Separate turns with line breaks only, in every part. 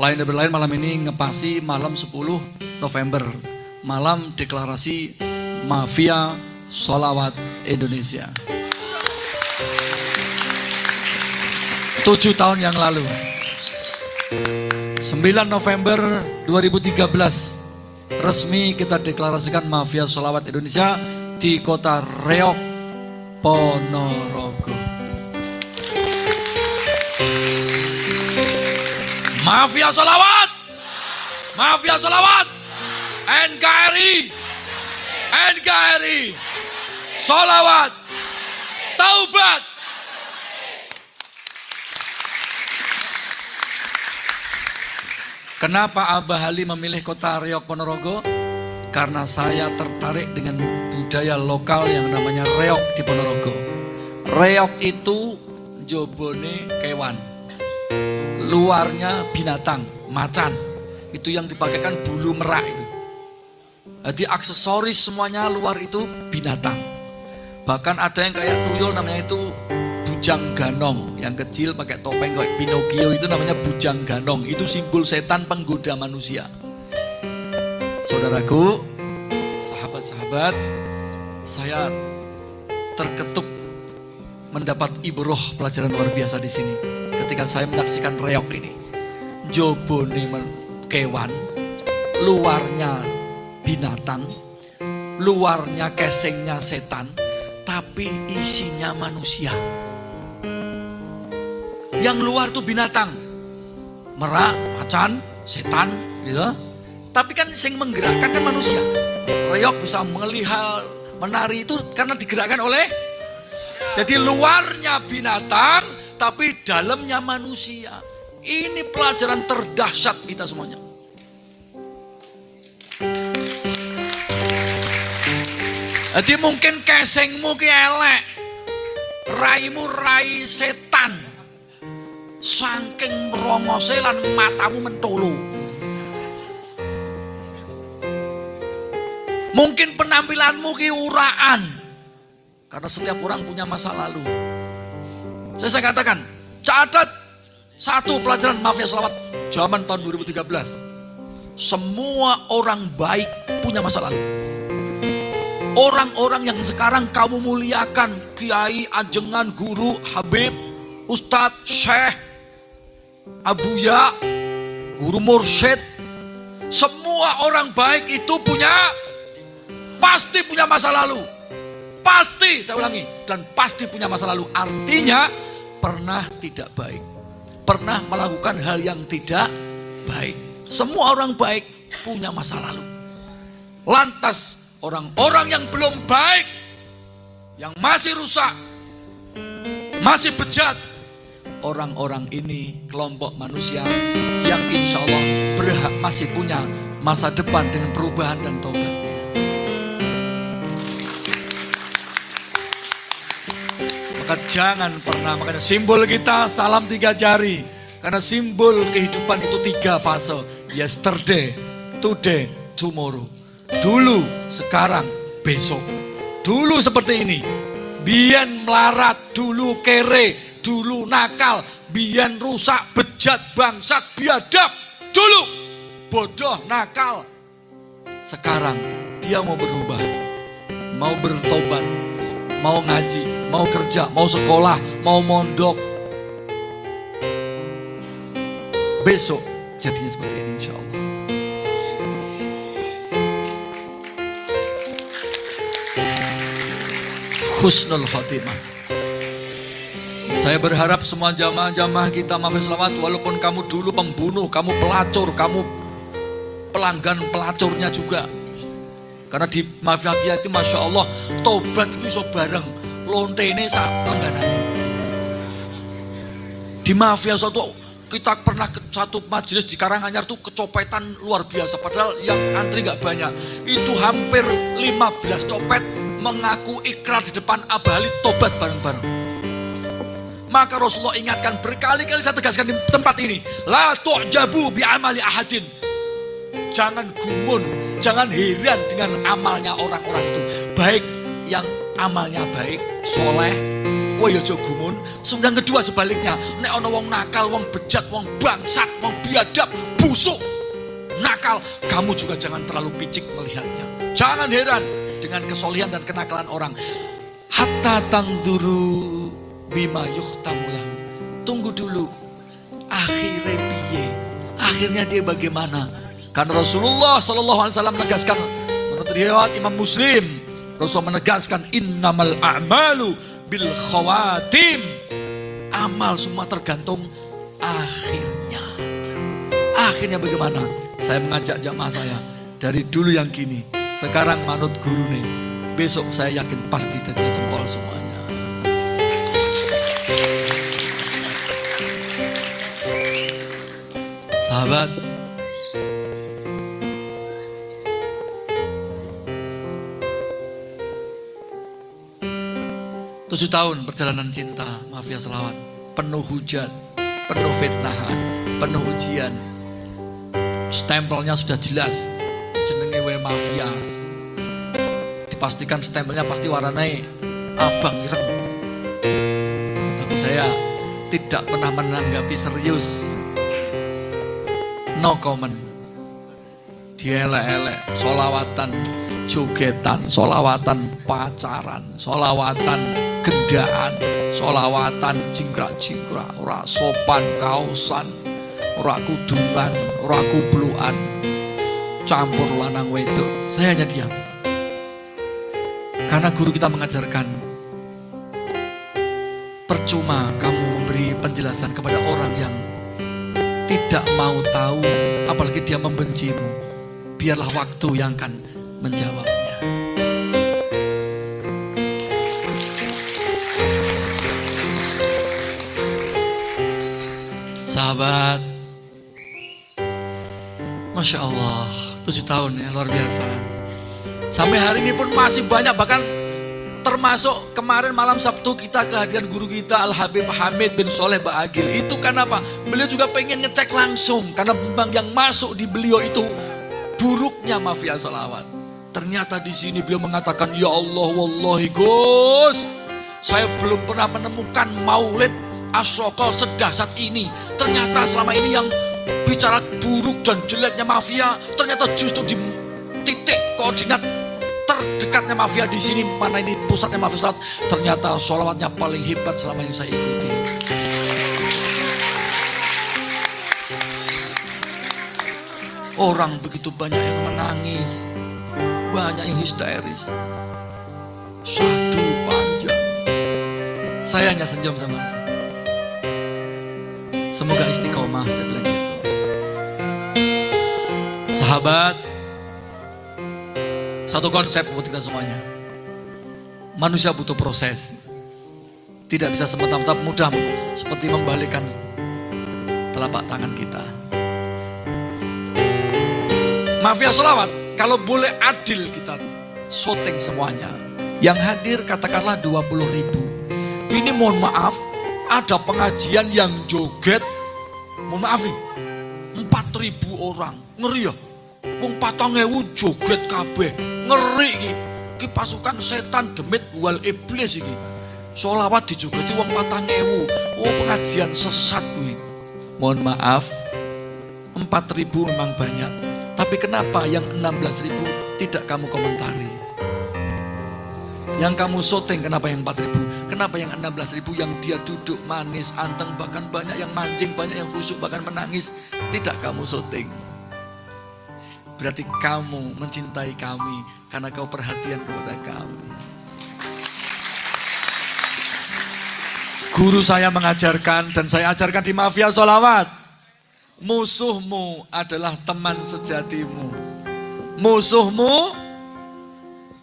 Lain dari lain malam ini ngepasi malam 10 November. Malam deklarasi Mafia Sholawat Indonesia. 7 tahun yang lalu. 9 November 2013 resmi kita deklarasikan Mafia Sholawat Indonesia di kota Reog, Ponorogo. Mafia Sholawat, Mafia Sholawat, NKRI, NKRI, Sholawat, Taubat. Kenapa Abah Ali memilih kota Reog Ponorogo? Karena saya tertarik dengan budaya lokal yang namanya reog di Ponorogo. Reog itu jobone kewan, luarnya binatang, macan. Itu yang dipakaikan bulu merak itu. Jadi aksesoris semuanya luar itu binatang. Bahkan ada yang kayak tuyul namanya itu bujang ganong. Yang kecil pakai topeng kayak Pinocchio itu namanya bujang ganong. Itu simbol setan penggoda manusia. Saudaraku, sahabat-sahabat, saya terketuk mendapat ibroh pelajaran luar biasa di sini. Ketika saya menyaksikan reog ini, jobone kewan, luarnya binatang, luarnya casingnya setan, tapi isinya manusia. Yang luar tuh binatang, merak, macan, setan, gitu. Tapi kan yang menggerakkan kan manusia. Reog bisa melihal, menari itu karena digerakkan oleh. Jadi luarnya binatang, tapi dalamnya manusia. Ini pelajaran terdahsyat kita semuanya. Jadi mungkin casingmu ki elek, raimu rai setan, saking merongose lan matamu mentolo. Mungkin penampilanmu ki uraan, karena setiap orang punya masa lalu. Saya katakan, catat satu pelajaran Mafia Sholawat zaman tahun 2013. Semua orang baik punya masa lalu. Orang-orang yang sekarang kamu muliakan, kiai, ajengan, guru, habib, ustadz, syekh, abuya, guru mursyid, semua orang baik itu pasti punya masa lalu. Pasti, saya ulangi, dan pasti punya masa lalu. Artinya pernah tidak baik, pernah melakukan hal yang tidak baik. Semua orang baik punya masa lalu. Lantas orang-orang yang belum baik, yang masih rusak, masih bejat, orang-orang ini kelompok manusia yang insya Allah masih punya masa depan dengan perubahan dan taubat. Maka jangan pernah, makanya simbol kita salam 3 jari. Karena simbol kehidupan itu 3 fase. Yesterday, today, tomorrow. Dulu, sekarang, besok. Dulu seperti ini. Biyen melarat, dulu kere, dulu nakal, biyen rusak, bejat, bangsat, biadab. Dulu bodoh, nakal. Sekarang dia mau berubah, mau bertobat, mau ngaji, mau kerja, mau sekolah, mau mondok. Besok jadinya seperti ini insya Allah. Husnul Khotimah. Saya berharap semua jamaah-jamaah kita Mafia Sholawat, walaupun kamu dulu pembunuh, kamu pelacur, kamu pelanggan pelacurnya juga. Karena di Mafia itu Masya Allah, tobat itu iso bareng, lontene sak langganane. Di Mafia Sholawat kita pernah ke satu majelis di Karanganyar tuh kecopetan luar biasa. Padahal yang antri gak banyak. Itu hampir 15 copet mengaku ikrar di depan Abah Ali tobat bareng-bareng. Maka Rasulullah ingatkan berkali-kali, saya tegaskan di tempat ini. La tu'jabu bi amali ahadin. Jangan gumun, jangan heran dengan amalnya orang-orang itu. Baik yang amalnya baik, soleh, kowe yo aja gumun. Yang kedua sebaliknya, nek ana wong nakal, wong bejat, wong bangsat, wong biadab, busuk, nakal, kamu juga jangan terlalu picik melihatnya. Jangan heran dengan kesolihan dan kenakalan orang. Hatta tangzuru bima yuhtamulah. Tunggu dulu, akhirnya piye? Akhirnya dia bagaimana? Karena Rasulullah SAW menegaskan, menurut riwayat Imam Muslim, Rasul menegaskan innamal a'malu bil khawatim. Amal semua tergantung akhirnya. Akhirnya bagaimana? Saya mengajak jamaah saya dari dulu yang kini, sekarang manut guru nih. Besok saya yakin pasti jadi jempol semuanya. Sahabat, tujuh tahun perjalanan cinta Mafia Sholawat, penuh hujat, penuh fitnahan, penuh ujian. Stempelnya sudah jelas, jenenge we Mafia. Dipastikan stempelnya pasti warnanya abang ireng. Tapi saya tidak pernah menanggapi serius. No comment. Dielek-elek, sholawatan jogetan, sholawatan pacaran, sholawatan gendaan, sholawatan jingkrak-jingkrak, ora sopan kausan, ora kuduran, ora kubluan, campur lanang wedok. Saya hanya diam. Karena guru kita mengajarkan, percuma kamu memberi penjelasan kepada orang yang tidak mau tahu, apalagi dia membencimu. Biarlah waktu yang akan menjawabnya. Sahabat, Masya Allah, 7 tahun ya, luar biasa. Sampai hari ini pun masih banyak, bahkan termasuk kemarin malam Sabtu kita kehadiran guru kita Al-Habib Hamid bin Soleh Ba'agil. Itu karena apa? Beliau juga pengen ngecek langsung, karena memang yang masuk di beliau itu buruknya Mafia Sholawat. Ternyata di sini beliau mengatakan, ya Allah wallahi Gus, saya belum pernah menemukan maulid asyokol sedahsyat ini. Ternyata selama ini yang bicara buruk dan jeleknya Mafia, ternyata justru di titik koordinat terdekatnya Mafia di sini, mana ini pusatnya Mafia Sholawat. Ternyata sholawatnya paling hebat selama yang saya ikuti. Orang begitu banyak yang menangis, banyak yang histeris, syahdu panjang. Saya hanya senyum sama. Semoga istiqomah, saya bilang gitu. Sahabat, satu konsep buat kita semuanya. Manusia butuh proses. Tidak bisa semata-mata mudah seperti membalikkan telapak tangan kita. Mafia Sholawat, kalau boleh adil kita syuting semuanya. Yang hadir katakanlah 20.000. Ini mohon maaf, ada pengajian yang joget, mohon maaf nih, 4.000 orang. Ngeri ya? Wong 4.000 joget kabeh. Ngeri iki. Iki pasukan setan demit wal iblis iki. Sholawat dijogeti wong 4.000. Oh, pengajian sesat kuwi. Mohon maaf, 4.000 memang banyak. Tapi kenapa yang 16.000 tidak kamu komentari? Yang kamu syuting kenapa yang 4.000? Kenapa yang 16.000 yang dia duduk manis, anteng, bahkan banyak yang mancing, banyak yang khusyuk, bahkan menangis, tidak kamu syuting? Berarti kamu mencintai kami karena kau perhatian kepada kami. Guru saya mengajarkan dan saya ajarkan di Mafia Sholawat. Musuhmu adalah teman sejatimu. Musuhmu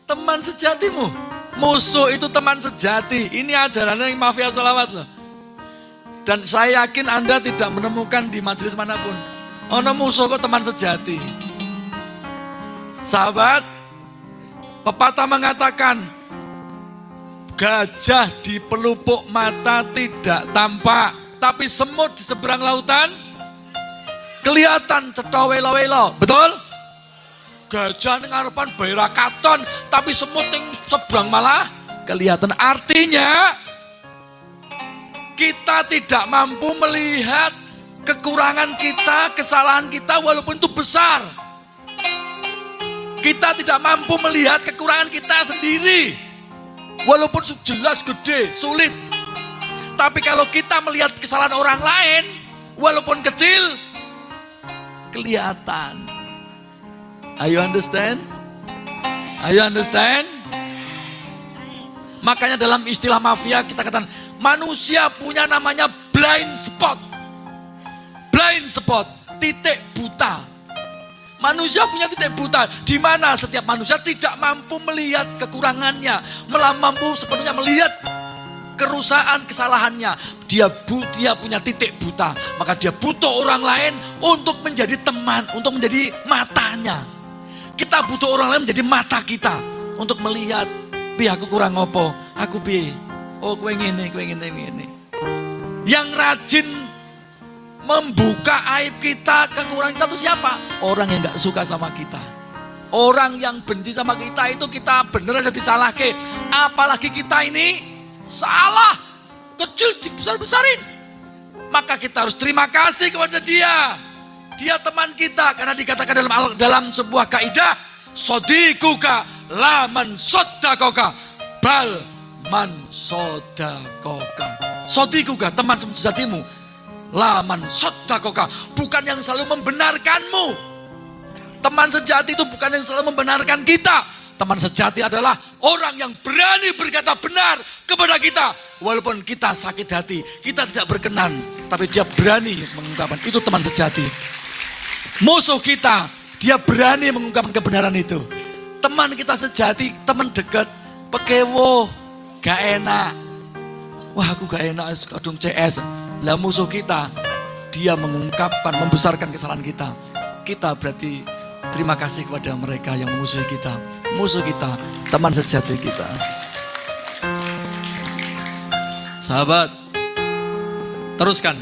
teman sejatimu. Musuh itu teman sejati. Ini ajarannya yang Mafia Sholawat loh. Dan saya yakin Anda tidak menemukan di majelis manapun. Ono musuh kok teman sejati. Sahabat, pepatah mengatakan, gajah di pelupuk mata tidak tampak, tapi semut di seberang lautan kelihatan cetha welo-welo. Betul? Gajah ning ngarepan bayar katon, tapi semut ning seberang malah kelihatan. Artinya kita tidak mampu melihat kekurangan kita, kesalahan kita walaupun itu besar. Kita tidak mampu melihat kekurangan kita sendiri. Walaupun jelas gede, sulit. Tapi kalau kita melihat kesalahan orang lain, walaupun kecil, kelihatan. Are you understand? Are you understand? Makanya dalam istilah mafia kita katakan, manusia punya namanya blind spot. Blind spot, titik buta. Manusia punya titik buta, di mana setiap manusia tidak mampu melihat kekurangannya, malah mampu sepenuhnya melihat kerusakan kesalahannya. Dia punya titik buta, maka dia butuh orang lain untuk menjadi teman, untuk menjadi matanya. Kita butuh orang lain menjadi mata kita untuk melihat, pi aku kurang apa, aku pi, oh kowe ngene. Yang rajin membuka aib kita, kekurangan kita itu siapa? Orang yang gak suka sama kita. Orang yang benci sama kita itu kita bener aja disalahke. Apalagi kita ini salah, kecil dibesar-besarin. Maka kita harus terima kasih kepada dia. Dia teman kita karena dikatakan dalam sebuah kaidah, sodikuka la man soddakoka bal man soddakoka. Sodikuka, teman sejatimu, laman soddakoka, bukan yang selalu membenarkanmu. Teman sejati itu bukan yang selalu membenarkan kita. Teman sejati adalah orang yang berani berkata benar kepada kita. Walaupun kita sakit hati, kita tidak berkenan, tapi dia berani mengungkapkan. Itu teman sejati. Musuh kita, dia berani mengungkapkan kebenaran itu. Teman kita sejati, teman dekat, pekewo, gak enak. Wah aku gak enak, kadung CS. Lah musuh kita, dia mengungkapkan, membesarkan kesalahan kita. Kita berarti terima kasih kepada mereka yang memusuhi kita. Musuh kita, teman sejati kita. Sahabat, teruskan.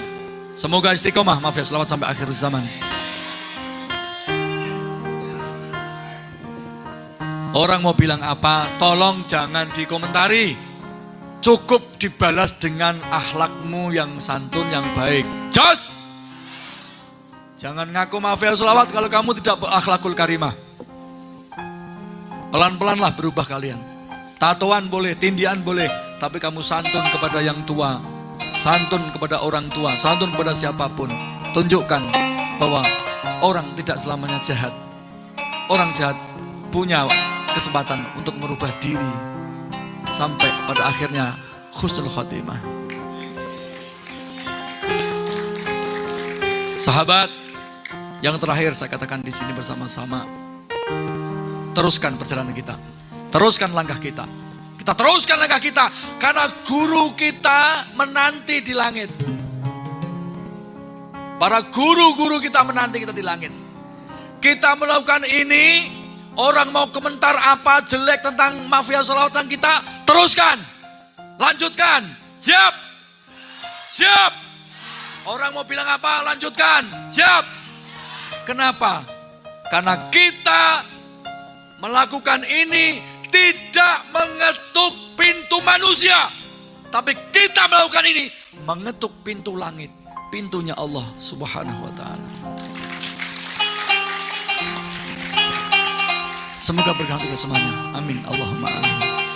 Semoga istiqomah, maaf ya, selamat sampai akhir zaman. Orang mau bilang apa, tolong jangan dikomentari. Cukup dibalas dengan akhlakmu yang santun, yang baik. Jos! Jangan ngaku mafia selawat kalau kamu tidak berakhlakul karimah. Pelan-pelanlah berubah kalian. Tatoan boleh, tindian boleh, tapi kamu santun kepada yang tua, santun kepada orang tua, santun kepada siapapun. Tunjukkan bahwa orang tidak selamanya jahat. Orang jahat punya kesempatan untuk merubah diri sampai pada akhirnya husnul khotimah. Sahabat, yang terakhir saya katakan di sini bersama-sama, teruskan perjalanan kita, teruskan langkah kita. Kita teruskan langkah kita karena guru kita menanti di langit. Para guru-guru kita menanti kita di langit. Kita melakukan ini. Orang mau komentar apa jelek tentang mafia selawatan kita, teruskan, lanjutkan, siap, siap. Orang mau bilang apa, lanjutkan, siap. Kenapa? Karena kita melakukan ini tidak mengetuk pintu manusia, tapi kita melakukan ini mengetuk pintu langit, pintunya Allah Subhanahu wa Ta'ala. Semoga berkah untuk semuanya. Amin. Allahumma amin.